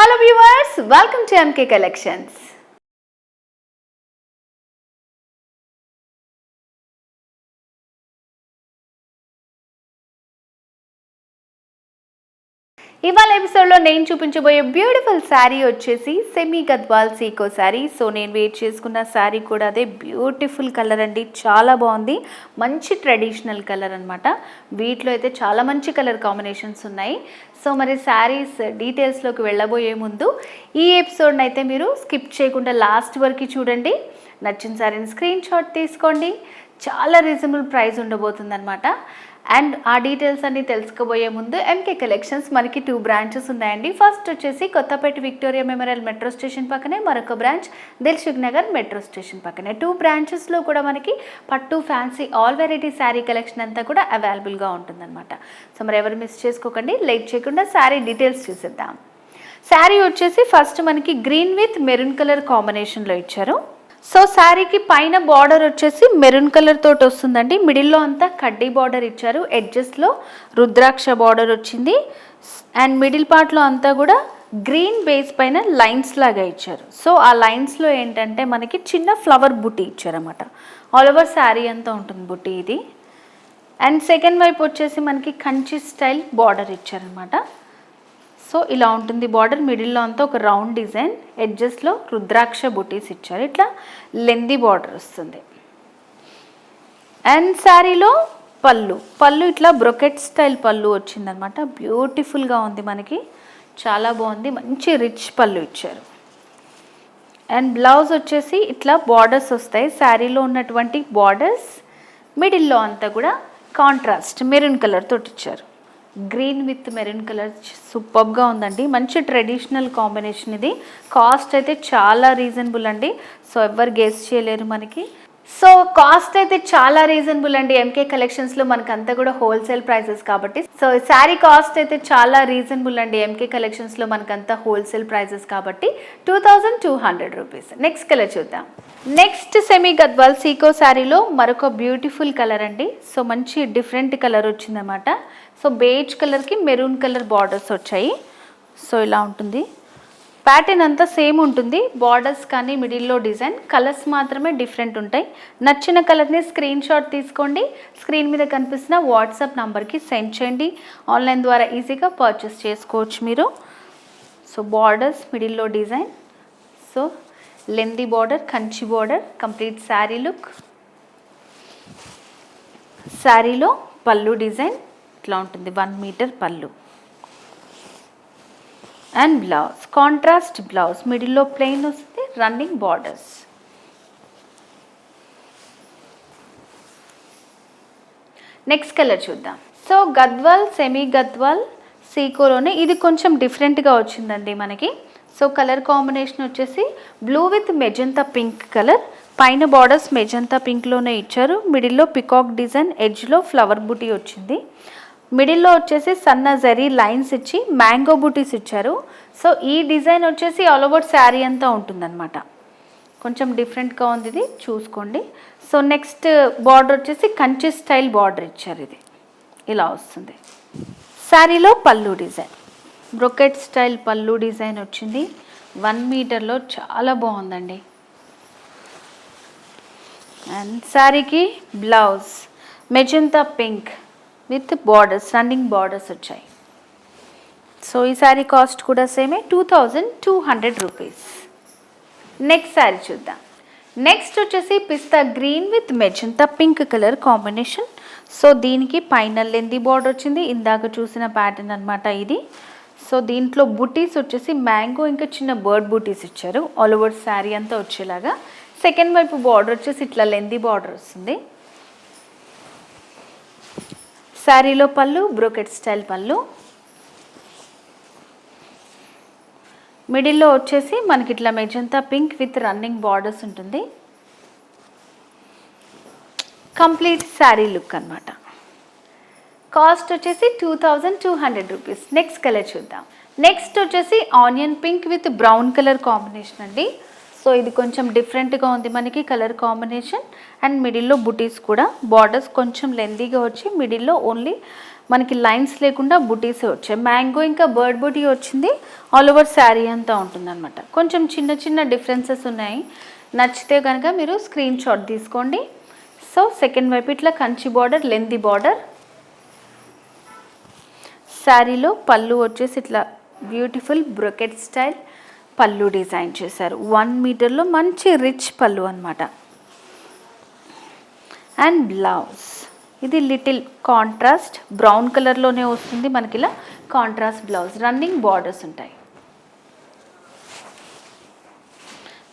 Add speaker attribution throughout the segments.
Speaker 1: Hello viewers, welcome to MK Collections. ఇవాళ ఎపిసోడ్లో నేను చూపించబోయే బ్యూటిఫుల్ శారీ వచ్చేసి సెమీ గద్వాల్ సీకో శారీ. సో నేను వెయిట్ చేసుకున్న శారీ కూడా అదే బ్యూటిఫుల్ కలర్ అండి, చాలా బాగుంది. మంచి ట్రెడిషనల్ కలర్ అనమాట. వీటిలో అయితే చాలా మంచి కలర్ కాంబినేషన్స్ ఉన్నాయి. సో మరి శారీస్ డీటెయిల్స్లోకి వెళ్ళబోయే ముందు ఈ ఎపిసోడ్ని అయితే మీరు స్కిప్ చేయకుండా లాస్ట్ వరకు చూడండి. నచ్చిన శారీని స్క్రీన్ షాట్ తీసుకోండి. చాలా రీజనబుల్ ప్రైస్ ఉండబోతుంది అనమాట. అండ్ ఆ డీటెయిల్స్ అన్ని తెలుసుకోబోయే ముందు ఎంకే కలెక్షన్స్ మనకి 2 బ్రాంచెస్ ఉన్నాయండి. ఫస్ట్ వచ్చేసి Kothapet Victoria Memorial metro station పక్కనే, మరొక branch Dilsukhnagar metro station పక్కనే. 2 బ్రాంచెస్లో కూడా మనకి పట్టు, fancy, all variety sari collection అంతా కూడా అవైలబుల్గా ఉంటుందన్నమాట. సో మరి ఎవరు మిస్ చేసుకోకండి. లేట్ చేయకుండా శారీ డీటెయిల్స్ చూసేద్దాం. శారీ వచ్చేసి ఫస్ట్ మనకి గ్రీన్ విత్ మెరూన్ కలర్ కాంబినేషన్లో ఇచ్చారు. సో శారీకి పైన బార్డర్ వచ్చేసి మెరూన్ కలర్ తోటి వస్తుందండి. మిడిల్లో అంతా కడ్డీ బార్డర్ ఇచ్చారు. ఎడ్జెస్లో రుద్రాక్ష బార్డర్ వచ్చింది. అండ్ మిడిల్ పార్ట్లో అంతా కూడా గ్రీన్ బేస్ పైన లైన్స్ లాగా ఇచ్చారు. సో ఆ లైన్స్లో ఏంటంటే మనకి చిన్న ఫ్లవర్ బుట్టి ఇచ్చారన్నమాట. ఆల్ ఓవర్ శారీ అంతా ఉంటుంది బుట్టి ఇది. అండ్ సెకండ్ వైపు వచ్చేసి మనకి కంచి స్టైల్ బార్డర్ ఇచ్చారనమాట. సో ఇలా ఉంటుంది బార్డర్. మిడిల్లో అంతా ఒక రౌండ్ డిజైన్, ఎడ్జెస్లో రుద్రాక్ష బుటీస్ ఇచ్చారు. ఇట్లా లెందీ బార్డర్ వస్తుంది. అండ్ శారీలో పళ్ళు ఇట్లా బ్రొకెట్ స్టైల్ పళ్ళు వచ్చిందనమాట. బ్యూటిఫుల్గా ఉంది మనకి, చాలా బాగుంది. మంచి రిచ్ పళ్ళు ఇచ్చారు. అండ్ బ్లౌజ్ వచ్చేసి ఇట్లా బార్డర్స్ వస్తాయి. శారీలో ఉన్నటువంటి బార్డర్స్ మిడిల్లో అంతా కూడా కాంట్రాస్ట్ మెరూన్ కలర్ తోటి ఇచ్చారు. గ్రీన్ విత్ మెరూన్ కలర్ సూపర్గా ఉందండి. మంచి ట్రెడిషనల్ కాంబినేషన్ ఇది. కాస్ట్ అయితే చాలా రీజనబుల్ అండి. సో ఎవరు గెస్ చేయలేరు మనకి. సో కాస్ట్ అయితే చాలా రీజనబుల్ అండి. ఎంకే కలెక్షన్స్లో మనకంతా కూడా హోల్సేల్ ప్రైసెస్ కాబట్టి. సో శారీ కాస్ట్ అయితే చాలా రీజనబుల్ అండి. ఎంకే కలెక్షన్స్లో మనకంతా హోల్సేల్ ప్రైసెస్ కాబట్టి 2200 రూపీస్. నెక్స్ట్ కలర్ చూద్దాం. నెక్స్ట్ సెమీ గద్వాల్ సీకో శారీలో మరొక బ్యూటిఫుల్ కలర్ అండి. సో మంచి డిఫరెంట్ కలర్ వచ్చిందన్నమాట. సో బేజ్ కలర్కి మెరూన్ కలర్ బార్డర్స్ వచ్చాయి. సో ఇలా ఉంటుంది. ప్యాటర్న్ అంతా సేమ్ ఉంటుంది. బార్డర్స్ కానీ మిడిల్లో డిజైన్, కలర్స్ మాత్రమే డిఫరెంట్ ఉంటాయి. నచ్చిన కలర్ని స్క్రీన్ షాట్ తీసుకోండి. స్క్రీన్ మీద కనిపిస్తున్న వాట్సాప్ నంబర్కి సెండ్ చేయండి. ఆన్లైన్ ద్వారా ఈజీగా పర్చేస్ చేసుకోవచ్చు మీరు. సో బార్డర్స్ మిడిల్లో design, so lengthy border, Kanchi border, complete sari look. శారీలో పళ్ళు డిజైన్ ఇట్లా ఉంటుంది, 1 మీటర్ పళ్ళు. అండ్ బ్లౌజ్ కాంట్రాస్ట్ బ్లౌజ్, మిడిల్లో ప్లెయిన్ వస్తుంది, రన్నింగ్ బార్డర్స్. నెక్స్ట్ కలర్ చూద్దాం. సో గద్వాల్ సెమీ గద్వాల్ సీకోలోనే ఇది కొంచెం డిఫరెంట్గా వచ్చిందండి మనకి. సో కలర్ కాంబినేషన్ వచ్చేసి blue with magenta pink colour. పైన బార్డర్స్ మెజంతా పింక్లోనే ఇచ్చారు. మిడిల్లో పికాక్ డిజైన్, ఎడ్జ్లో ఫ్లవర్ బుటీ వచ్చింది. మిడిల్లో వచ్చేసి సన్న జరీ లైన్స్ ఇచ్చి మ్యాంగో బూటీస్ ఇచ్చారు. సో ఈ డిజైన్ వచ్చేసి ఆల్ ఓవర్ శారీ అంతా ఉంటుందన్నమాట. కొంచెం డిఫరెంట్గా ఉంది ఇది, చూసుకోండి. సో నెక్స్ట్ బార్డర్ వచ్చేసి కంచి స్టైల్ బార్డర్ ఇచ్చారు. ఇది ఇలా వస్తుంది. శారీలో పళ్ళు డిజైన్ బ్రొకెట్ స్టైల్ పళ్ళు డిజైన్ వచ్చింది. 1 మీటర్లో చాలా బాగుందండి. అండ్ శారీకి blouse magenta pink with borders, running borders వచ్చాయి. సో ఈ శారీ కాస్ట్ కూడా సేమే, 2200 రూపీస్. నెక్స్ట్ శారీ చూద్దాం. నెక్స్ట్ వచ్చేసి pista green with magenta pink colour combination. So దీనికి పైన లెందీ బార్డర్ వచ్చింది, ఇందాక చూసిన ప్యాటర్న్ అనమాట ఇది. సో దీంట్లో బుటీస్ వచ్చేసి మ్యాంగో ఇంకా చిన్న బర్డ్ బుటీస్ ఇచ్చారు. ఆల్ ఓవర్ శారీ అంతా వచ్చేలాగా. సెకండ్ వైపు బార్డర్ వచ్చేసి ఇట్లా లెందీ బార్డర్ వస్తుంది. శారీలో పళ్ళు బ్రోకెట్ స్టైల్ పళ్ళు. మిడిల్లో వచ్చేసి మనకి ఇట్లా magenta pink with running borders ఉంటుంది. కంప్లీట్ శారీ లుక్ అనమాట. కాస్ట్ వచ్చేసి 2200 రూపీస్. నెక్స్ట్ కలర్ చూద్దాం. నెక్స్ట్ వచ్చేసి onion pink with brown colour combination అండి. సో ఇది కొంచెం డిఫరెంట్గా ఉంది మనకి కలర్ కాంబినేషన్. అండ్ మిడిల్లో బుటీస్ కూడా, బార్డర్స్ కొంచెం లెందీగా వచ్చి మిడిల్లో ఓన్లీ మనకి లైన్స్ లేకుండా బుటీస్ వచ్చాయి. మ్యాంగో ఇంకా బర్డ్ బుటీ వచ్చింది. ఆల్ ఓవర్ శారీ అంతా ఉంటుందన్నమాట. కొంచెం చిన్న చిన్న డిఫరెన్సెస్ ఉన్నాయి. నచ్చితే కనుక మీరు స్క్రీన్ షాట్ తీసుకోండి. సో సెకండ్ వైపు ఇట్లా కంచి బార్డర్, లెంతీ బార్డర్. శారీలో పళ్ళు వచ్చేసి ఇట్లా బ్యూటిఫుల్ బ్రొకెట్ స్టైల్ పళ్ళు డిజైన్ చేశారు. 1 మీటర్లో మంచి రిచ్ పళ్ళు అనమాట. అండ్ బ్లౌజ్ ఇది లిటిల్ కాంట్రాస్ట్ బ్రౌన్ కలర్లోనే వస్తుంది మనకి. ఇలా కాంట్రాస్ట్ బ్లౌజ్, రన్నింగ్ బార్డర్స్ ఉంటాయి.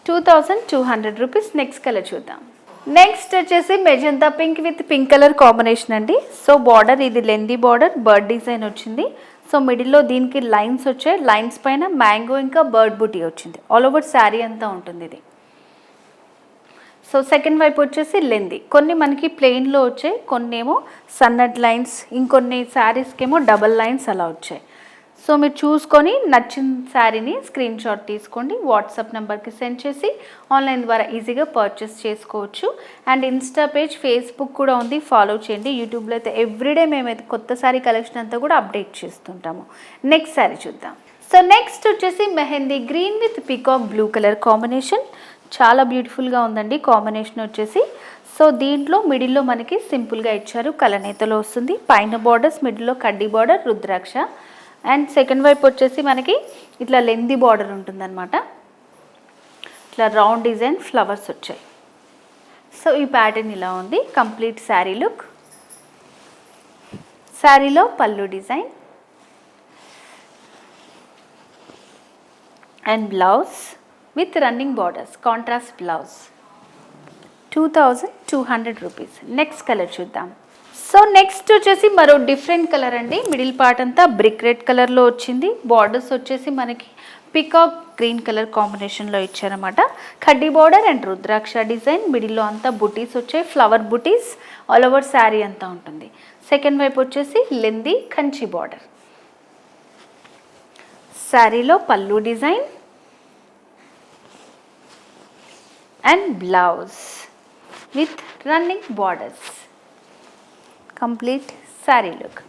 Speaker 1: 2200 రూపీస్. నెక్స్ట్ కలర్ చూద్దాం. నెక్స్ట్ వచ్చేసి magenta pink with pink colour combination అండి. సో బార్డర్ ఇది లెందీ బార్డర్, బర్డ్ డిజైన్ వచ్చింది. సో మిడిల్లో దీనికి లైన్స్ వచ్చాయి. లైన్స్ పైన మ్యాంగో ఇంకా బర్డ్ బుటీ వచ్చింది. ఆల్ ఓవర్ శారీ అంతా ఉంటుంది ఇది. సో సెకండ్ వైపు వచ్చేసి లెందీ. కొన్ని మనకి ప్లెయిన్లో వచ్చాయి, కొన్ని ఏమో సన్నట్ లైన్స్, ఇంకొన్ని శారీస్కి ఏమో డబల్ లైన్స్ అలా వచ్చాయి. సో మీరు చూసుకొని నచ్చిన శారీని స్క్రీన్ షాట్ తీసుకోండి. వాట్సాప్ నెంబర్కి సెండ్ చేసి ఆన్లైన్ ద్వారా ఈజీగా పర్చేస్ చేసుకోవచ్చు. అండ్ ఇన్స్టా పేజ్, ఫేస్బుక్ కూడా ఉంది, ఫాలో చేయండి. యూట్యూబ్లో అయితే ఎవ్రీడే మేమైతే కొత్త శారీ కలెక్షన్ అంతా కూడా అప్డేట్ చేస్తుంటాము. నెక్స్ట్ శారీ చూద్దాం. సో నెక్స్ట్ వచ్చేసి mehndi green with peacock blue colour combination. చాలా బ్యూటిఫుల్గా ఉందండి కాంబినేషన్ వచ్చేసి. సో దీంట్లో మిడిల్లో మనకి సింపుల్గా ఇచ్చారు, కలనేతలో వస్తుంది. పైన బార్డర్స్, మిడిల్లో కడ్డీ బార్డర్, రుద్రాక్ష. అండ్ సెకండ్ వైపు వచ్చేసి మనకి ఇట్లా లెందీ బార్డర్ ఉంటుందన్నమాట. ఇట్లా రౌండ్ డిజైన్ ఫ్లవర్స్ వచ్చాయి. సో ఈ ప్యాటర్న్ ఇలా ఉంది కంప్లీట్ శారీ లుక్. శారీలో పళ్ళు design and blouse with running borders, contrast blouse. 2200 rupees. Next colour చూద్దాం. సో నెక్స్ట్ వచ్చేసి మరో డిఫరెంట్ కలర్ అండి. మిడిల్ పార్ట్ అంతా బ్రిక్ రెడ్ కలర్లో వచ్చింది. బార్డర్స్ వచ్చేసి మనకి పికాక్ గ్రీన్ కలర్ కాంబినేషన్లో ఇచ్చారన్నమాట. కడ్డీ బార్డర్ అండ్ రుద్రాక్ష డిజైన్. మిడిల్లో అంతా బుటీస్ వచ్చాయి, ఫ్లవర్ బుటీస్. ఆల్ ఓవర్ శారీ అంతా ఉంటుంది. సెకండ్ వైపు వచ్చేసి లెందీ కంచి బార్డర్. శారీలో పళ్ళు design and blouse with running borders. Complete sari look.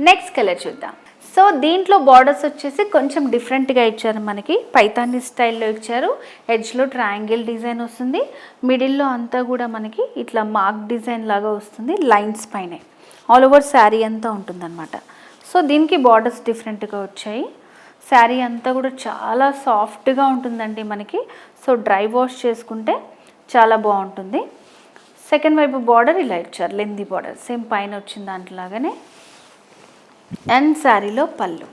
Speaker 1: Next colour చూద్దాం. సో దీంట్లో బార్డర్స్ వచ్చేసి కొంచెం డిఫరెంట్గా ఇచ్చారు మనకి. పైతానీ స్టైల్లో ఇచ్చారు. ఎడ్జ్లో ట్రయాంగిల్ డిజైన్ వస్తుంది. మిడిల్లో అంతా కూడా మనకి ఇట్లా మార్క్ డిజైన్ లాగా వస్తుంది లైన్స్ పైనే. ఆల్ ఓవర్ శారీ అంతా ఉంటుందన్నమాట. సో దీనికి బార్డర్స్ డిఫరెంట్గా వచ్చాయి. శారీ అంతా కూడా చాలా సాఫ్ట్గా ఉంటుందండి మనకి. సో డ్రై వాష్ చేసుకుంటే చాలా బాగుంటుంది. సెకండ్ వైపు బార్డర్ ఇలా ఇచ్చారు, లెందీ బార్డర్ సేమ్ పైన వచ్చిన దాంట్లాగానే. అండ్ శారీలో పళ్ళు,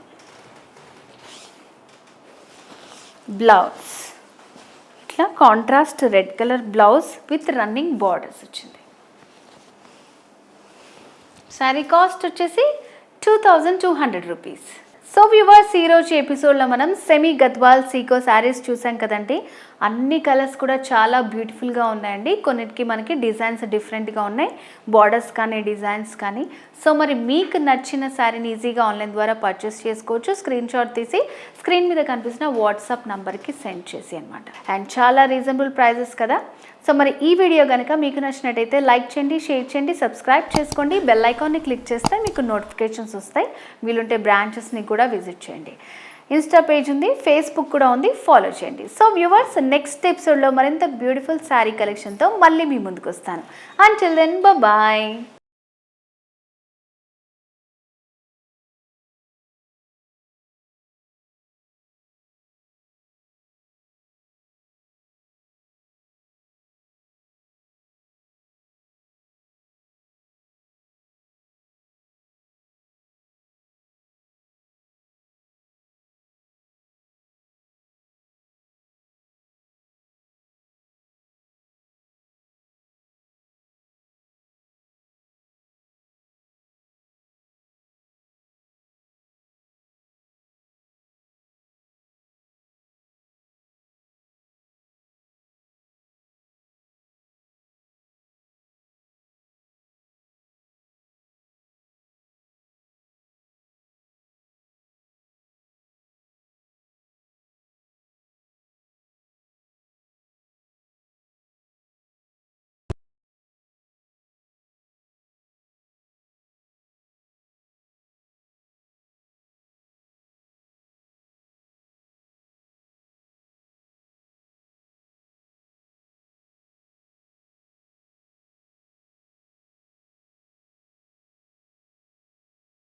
Speaker 1: బ్లౌజ్ ఇట్లా contrast red colour blouse with running borders వచ్చింది. శారీ కాస్ట్ వచ్చేసి 2200 రూపీస్. సో వ్యూవర్స్, ఈరోజు ఎపిసోడ్లో మనం సెమీ గద్వాల్ సీకో శారీస్ చూసాం కదండి. అన్ని కలర్స్ కూడా చాలా బ్యూటిఫుల్గా ఉన్నాయండి. కొన్నిటికి మనకి డిజైన్స్ డిఫరెంట్గా ఉన్నాయి, బార్డర్స్ కానీ డిజైన్స్ కానీ. సో మరి మీకు నచ్చిన శారీని ఈజీగా ఆన్లైన్ ద్వారా పర్చేస్ చేసుకోవచ్చు. స్క్రీన్ షాట్ తీసి స్క్రీన్ మీద కనిపిస్తున్న వాట్సాప్ నెంబర్కి సెండ్ చేసి అనమాట. అండ్ చాలా రీజనబుల్ ప్రైజెస్ కదా. సో మరి ఈ వీడియో కనుక మీకు నచ్చినట్టయితే లైక్ చేయండి, షేర్ చేయండి, సబ్స్క్రైబ్ చేసుకోండి. బెల్ ఐకాన్ని క్లిక్ చేస్తే మీకు నోటిఫికేషన్స్ వస్తాయి. వీలుంటే బ్రాంచెస్ని కూడా విజిట్ చేయండి. ఇన్స్టా పేజ్ ఉంది, ఫేస్బుక్ కూడా ఉంది, ఫాలో చేయండి. సో వ్యూవర్స్, నెక్స్ట్ ఎపిసోడ్లో మరింత బ్యూటిఫుల్ శారీ కలెక్షన్తో మళ్ళీ మీ ముందుకు వస్తాను. Until then bye.